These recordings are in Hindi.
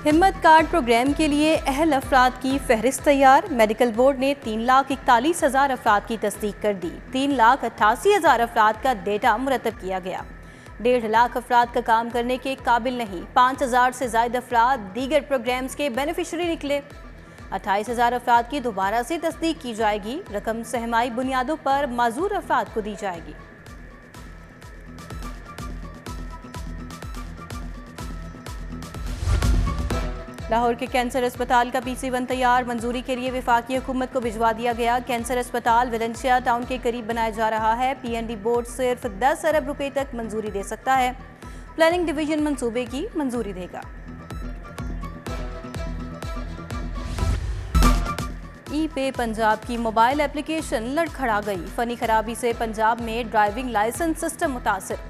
हिम्मत कार्ड प्रोग्राम के लिए अहल अफराद की फहरिस्त तैयार। मेडिकल बोर्ड ने 3,41,000 अफराद की तस्दीक कर दी। 3,88,000 अफराद का डेटा मुरतब किया गया। 1.5 लाख अफराद का काम करने के काबिल नहीं। 5,000 से ज्यादा अफराद दीगर प्रोग्राम्स के बेनिफिशरी निकले। 28,000 अफराद की दोबारा से तस्दीक की जाएगी। रकम सहमाई बुनियादों पर माजूर अफराद को दी जाएगी। लाहौर के कैंसर अस्पताल का PC1 तैयार। मंजूरी के लिए वफाकी हुकूमत को भिजवा दिया गया। कैंसर अस्पताल वेलेंशिया टाउन के करीब बनाया जा रहा है। PND बोर्ड सिर्फ 10 अरब रुपए तक मंजूरी दे सकता है। प्लानिंग डिवीजन मंसूबे की मंजूरी देगा। ई-पे पंजाब की मोबाइल एप्लीकेशन लड़खड़ा गई। फनी खराबी से पंजाब में ड्राइविंग लाइसेंस सिस्टम मुतासिर।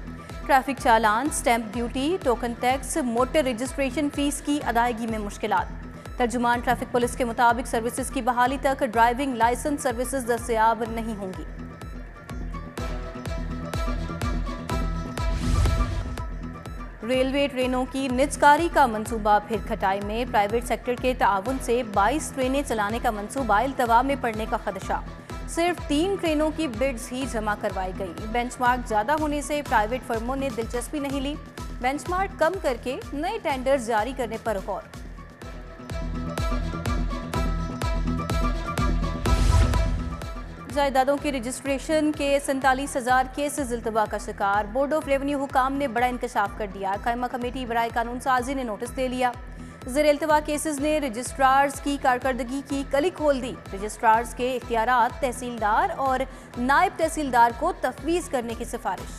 ट्रैफिक चालान, stamp duty, token tax, motor registration fees की अदायगी में मुश्किलात। तर्जुमान ट्रैफिक पुलिस के मुताबिक सर्विसेज की बहाली तक ड्राइविंग लाइसेंस सर्विसेज दस्तयाब नहीं होंगी। रेलवे ट्रेनों की निजकारी का मंसूबा फिर खटाई में। प्राइवेट सेक्टर के ताउन से 22 ट्रेनें चलाने का मंसूबा इल्तवा में पड़ने का खदशा। सिर्फ 3 ट्रेनों की बिड्स ही जमा करवाई गई। बेंचमार्क ज्यादा होने से प्राइवेट फर्मों ने दिलचस्पी नहीं ली। बेंचमार्क कम करके नए टेंडर्स जारी करने पर गौर। जायदादों की रजिस्ट्रेशन के 47,000 केसेस इल्तवा का शिकार। बोर्ड ऑफ रेवेन्यू हुकाम ने बड़ा इंकशाफ कर दिया। कायमा कमेटी बराए कानून साजी ने नोटिस दे लिया। ज़ेर इल्तवा केसेस ने रजिस्ट्रार्स की कारकर्दगी की कली खोल दी। रजिस्ट्रार्स के इख्तियारात तहसीलदार और नायब तहसीलदार को तफवीज़ करने की सिफारिश।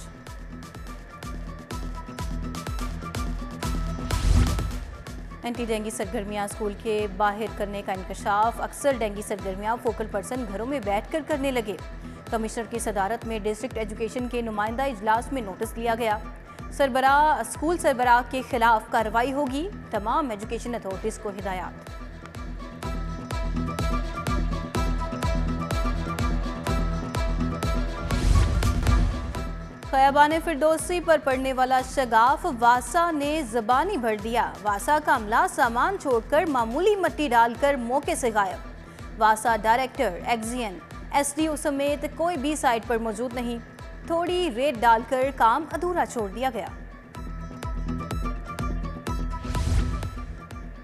एंटी डेंगी सरगर्मियां स्कूल के बाहर करने का इंकशाफ। अक्सर डेंगी सरगर्मियां फोकल पर्सन घरों में बैठकर करने लगे। कमिश्नर की सदारत में डिस्ट्रिक्ट एजुकेशन के नुमाइंदा इजलास में नोटिस लिया गया। स्कूल सरबराह के खिलाफ कार्रवाई होगी। तमाम एजुकेशन अथॉरिटीज को हिदायत। खयाबान फिरदौसी पर पड़ने वाला शगाफ वासा ने जबानी भर दिया। वासा का अमला सामान छोड़कर मामूली मट्टी डालकर मौके से गायब। वासा डायरेक्टर, एक्जियन, SDO समेत कोई भी साइट पर मौजूद नहीं। थोड़ी रेत डालकर काम अधूरा छोड़ दिया गया।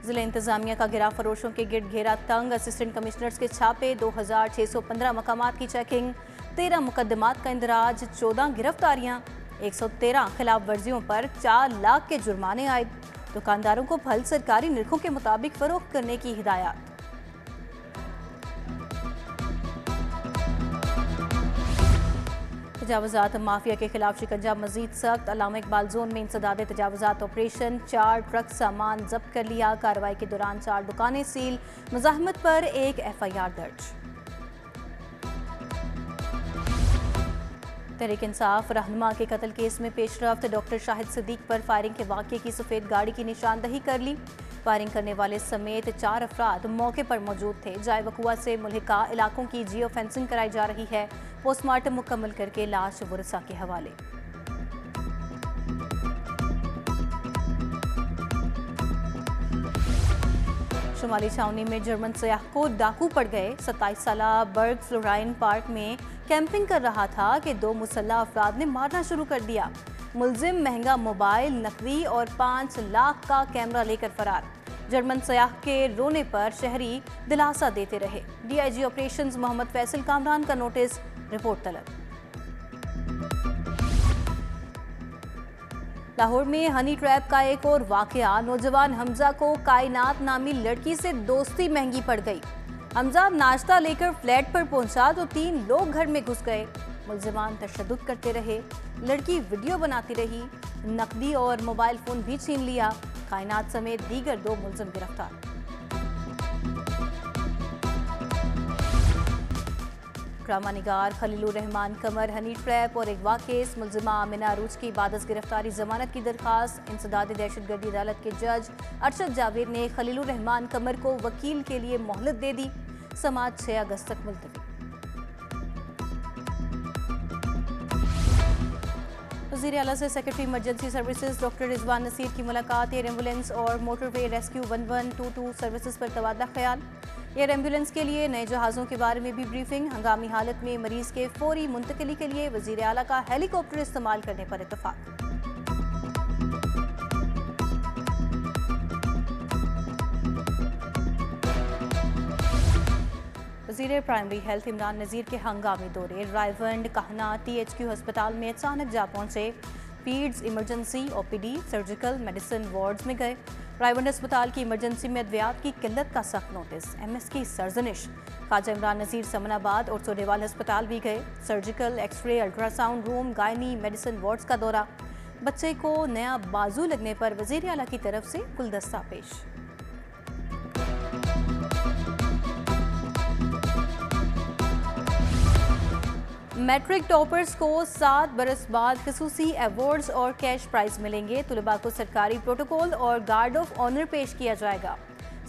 जिला इंतजामिया का गिरा फरोशों के गिर्द घेरा तंग। असिस्टेंट कमिश्नर्स के छापे। 2,615 मकामात की चेकिंग। 13 मुकदमात का इंदराज। 14 गिरफ्तारियां। 113 खिलाफ वर्जियों पर 4 लाख के जुर्माने आए। दुकानदारों को फल सरकारी निर्खों के मुताबिक फरोख्त करने की हिदायत। तजावुजात माफिया के खिलाफ शिकंजा मजीद सख्त। अल्लामा इकबाल जोन में इंसदाद तजावुजात ऑपरेशन। 4 ट्रक सामान जब्त कर लिया। कार्रवाई के दौरान 4 दुकानें सील। मुजाहमत पर 1 FIR दर्ज। तहरीक इंसाफ रहनुमा के कत्ल केस में पेशरफ्त। डॉक्टर शाहिद सिद्दीक पर फायरिंग के वाक़े की सफ़ेद गाड़ी की निशानदही कर ली। फायरिंग करने वाले समेत 4 अफराद मौके पर मौजूद थे। जाए वकुआ से मुल्हिका इलाकों की जियो फेंसिंग कराई जा रही है। पोस्टमार्टम मुकम्मल करके लाश वरसा के हवाले। शुमाली छावनी में जर्मन सयाह को डाकू पड़ गए। 27 साला बर्ग फ्लोराइन पार्क में कैंपिंग कर रहा था कि 2 मुसल्लह अफराद ने मारना शुरू कर दिया। मुलजिम महंगा मोबाइल, नकदी और 5 लाख का कैमरा लेकर फरार। जर्मन सयाह के रोने पर शहरी दिलासा देते रहे। DIG ऑपरेशंस मोहम्मद फैसल कामरान का नोटिस। रिपोर्ट तलब। लाहौर में हनी ट्रैप का एक और वाकया। नौजवान हमजा को कायनात नामी लड़की से दोस्ती महंगी पड़ गई। हमजा नाश्ता लेकर फ्लैट पर पहुंचा तो 3 लोग घर में घुस गए। मुलजिमान तशद्दुद करते रहे। लड़की वीडियो बनाती रही। नकदी और मोबाइल फोन भी छीन लिया। कायनात समेत दीगर 2 मुलजिम गिरफ्तार। ड्रामा निगार खलीलुर रहमान कमर हनी ट्रैप और अगवा केस। मुलजिमा आमिना अरूज की बादस गिरफ्तारी जमानत की दरखास्त। इंसदाद दहशतगर्दी अदालत के जज अरशद जावेद ने खलीलुर रहमान कमर को वकील के लिए मोहलत दे दी। समात 6 अगस्त तक मुलतवी। वज़ीर आला से secretary emergency services doctor Rizwan Naseer की मुलाकात। एयर एम्बुलेंस और मोटरवे रेस्क्यू 1122 सर्विसेज पर तबादला ख्याल। एयर एम्बुलेंस के लिए नए जहाज़ों के बारे में भी ब्रीफिंग। हंगामी हालत में मरीज के फौरी मुंतकिली के लिए वज़ीर आला का हेलीकॉप्टर इस्तेमाल करने पर इत्तफाक। वज़ीर प्राइमरी हेल्थ इमरान नज़ीर के हंगामी दौरे। रायवंड कहना THQ अस्पताल में अचानक जा पहुंचे। Paeds emergency OPD surgical medicine wards में गए। रायवंड अस्पताल की इमरजेंसी में अद्वियात की किल्लत का सख्त नोटिस। MS की सरजनिश। ख्वाजा इमरान नज़ीर समनाबाद और सोडेवाल अस्पताल भी गए। Surgical x-ray ultrasound room gynae medicine wards का दौरा। बच्चे को नया बाजू लगने पर वज़ीर आला की तरफ से गुलदस्ता पेश। मैट्रिक टॉपर्स को 7 बरस बाद खसूसी अवार्ड्स और कैश प्राइज मिलेंगे। तुलबा को सरकारी प्रोटोकॉल और गार्ड ऑफ ऑनर पेश किया जाएगा।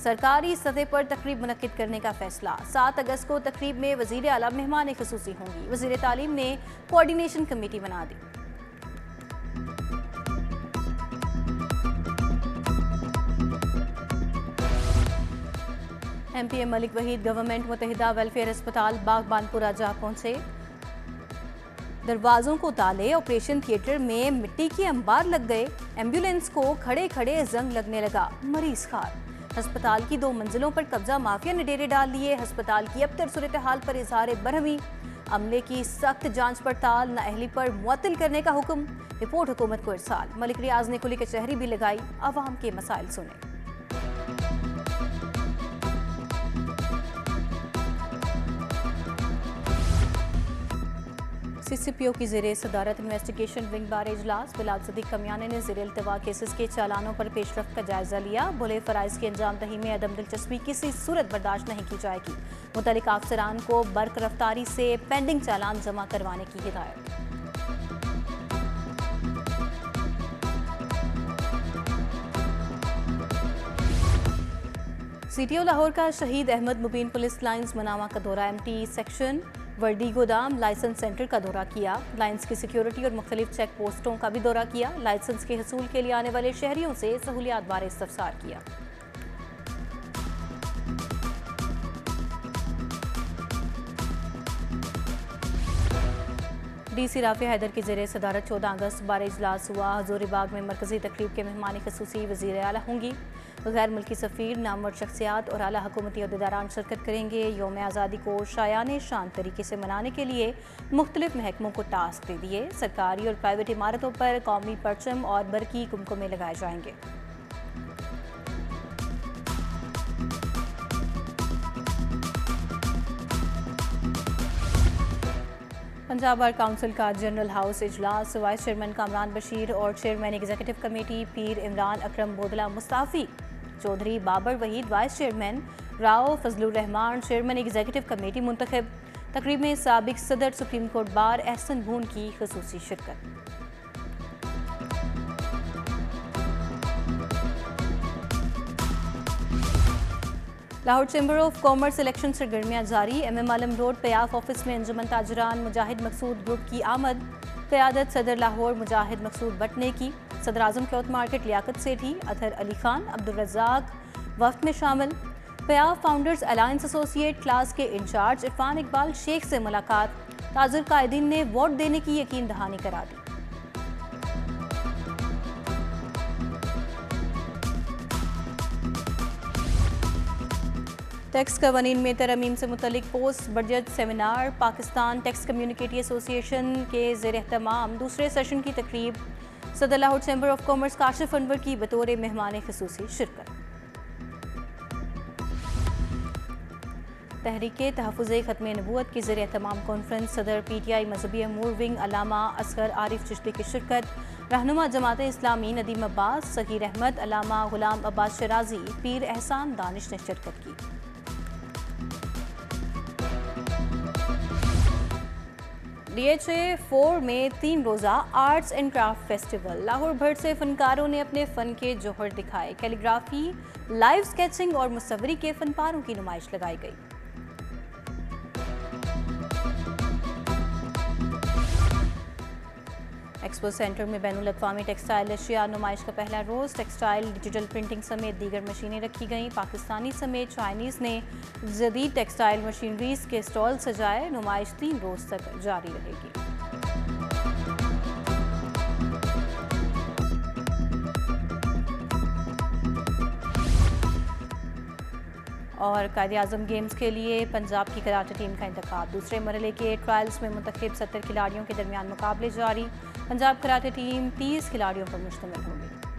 सरकारी सतह पर तकरीब मुनक्किद करने का फैसला। 7 अगस्त को तकरीब में वज़ीर आला मेहमान खसूसी होंगी। वज़ीर तालीम ने कोऑर्डिनेशन कमेटी बना दी। MPM मलिक वहीद गवर्नमेंट मुतहिदा वेलफेयर अस्पताल बागबानपुरा जा पहुंचे। दरवाजों को ताले। ऑपरेशन थिएटर में मिट्टी के अंबार लग गए। एम्बुलेंस को खड़े खड़े जंग लगने लगा। मरीज खार। अस्पताल की 2 मंजिलों पर कब्जा माफिया ने डेरे डाल लिए। अस्पताल की अबतर सूरत हाल पर इजहार बरहमी। अमले की सख्त जांच पड़ताल। नाअहली पर मुअत्तल करने का हुक्म। रिपोर्ट हुकूमत को इरसाल। मलिक रियाज ने कुली कचहरी भी लगाई। अवाम के मसाइल सुने। CCPO की ज़ेरे सदारत इन्वेस्टिगेशन विंग बार इजलास। बिलाल सदीक कमियाने ने ज़ेरे इल्तवा केसेस के चालानों पर पेशरफ्त का जायजा लिया। बोले फ़राइज़ की अंजाम दही में अदम दिलचस्पी किसी सूरत बर्दाश्त नहीं की जाएगी। मुतल्लिक़ अफसरान को बर्क रफ्तारी से पेंडिंग चालान जमा करवाने की हिदायत। CTO लाहौर का शहीद अहमद मुबीन पुलिस लाइन्स मनावा का दौरा। MT सेक्शन वर्दी गोदाम लाइसेंस सेंटर का दौरा किया। लाइन्स की सिक्योरिटी और मुख्तलिफ चेक पोस्टों का भी दौरा किया। लाइसेंस के हसूल के लिए आने वाले शहरियों से सहूलियात बारे इस्तफसार किया। DC राफे हैदर की ज़ेरे सदारत 14 अगस्त बार इजलास हुआ। हजूरीबाग में मरकजी तकरीब के मेहमान खसूसी वज़ीर आला होंगी। गैर मुल्की सफ़ीर, नामवर शख्सियात और आला हुकूमती अहदेदारान शिरकत करेंगे। यौम आज़ादी को शायाने शान तरीके से मनाने के लिए मुख्तलिफ महकमों को टास्क दे दिए। सरकारी और प्राइवेट इमारतों पर कौमी परचम और बरकी कुमकुमे लगाए जाएंगे। पंजाब बार काउंसिल का जनरल हाउस इजलास। वाइस चेयरमैन कामरान बशीर और chairman executive committee Pir Imran Akram Bodla मुस्ताफ़ी। Chaudhry Babar Waheed vice chairman. Rao Fazlur Rahman chairman executive committee मुंतखब। तकरीब में साबिक सदर सुप्रीम कोर्ट बार एहसन भून की खसूसी शिरकत। Lahore chamber of commerce election सरगर्मियां जारी। MM आलम रोड पयाफ ऑफिस में अंजुमन ताजरान मुजाहिद मकसूद ग्रुप की आमद। क़यादत सदर लाहौर मुजाहिद मकसूद बट ने की। सदर आजम क्लॉथ मार्केट लियाकत सेठी, अतहर अली खान, अब्दुल रज़ाक वफ्द में शामिल। पयाफ फाउंडर्स अलायंस एसोसिएट क्लास के इंचार्ज इरफान इकबाल शेख से मुलाकात। ताजुर कायदीन ने वोट देने की यकीन दहानी करा दी। टैक्स कवानीन में तरमीम से मुतल्लिक post budget seminar. Pakistan tax community association के ज़ेर एहतमाम दूसरे सेशन की तकरीब। सदर Lahore chamber of commerce Kashif Anwar की बतौर मेहमान खसूसी शिरकत। तहरीके तहफ़्फ़ुज़े ख़त्मे नबूवत की ज़ेर एहतमाम कॉन्फ्रेंस। सदर PTI मजहबी अमूर विंग अल्लामा असगर आरिफ चिश्ती की शिरकत। रहनुमा जमात इस्लामी नदीम अब्बास, सगीर अहमद, अल्लामा गुलाम अब्बास शराजी, पीर एहसान दानिश ने शिरकत की। DHA 4 में 3 रोज़ा arts and craft festival. Lahore भर से फनकारों ने अपने फ़न के जौहर दिखाए। कैलीग्राफी, लाइव स्केचिंग और मुसव्वरी के फनपारों की नुमाइश लगाई गई। एक्सपो सेंटर में बैनुल अक़वामी टेक्सटाइल अशिया नुमाइश का पहला रोज़ टेक्सटाइल, डिजिटल प्रिंटिंग समेत दीगर मशीनें रखी गईं। पाकिस्तानी समेत चाइनीज़ ने जदीद टेक्सटाइल मशीनरीज के स्टॉल सजाए। नुमाइश 3 रोज़ तक जारी रहेगी। और कायद-ए-आज़म गेम्स के लिए पंजाब की कराटे टीम का इंतखाब। दूसरे मरहले के ट्रायल्स में मुंतखब 70 खिलाड़ियों के दरमियान मुकाबले जारी। पंजाब कराटे टीम 30 खिलाड़ियों पर मुश्तमिल होगी।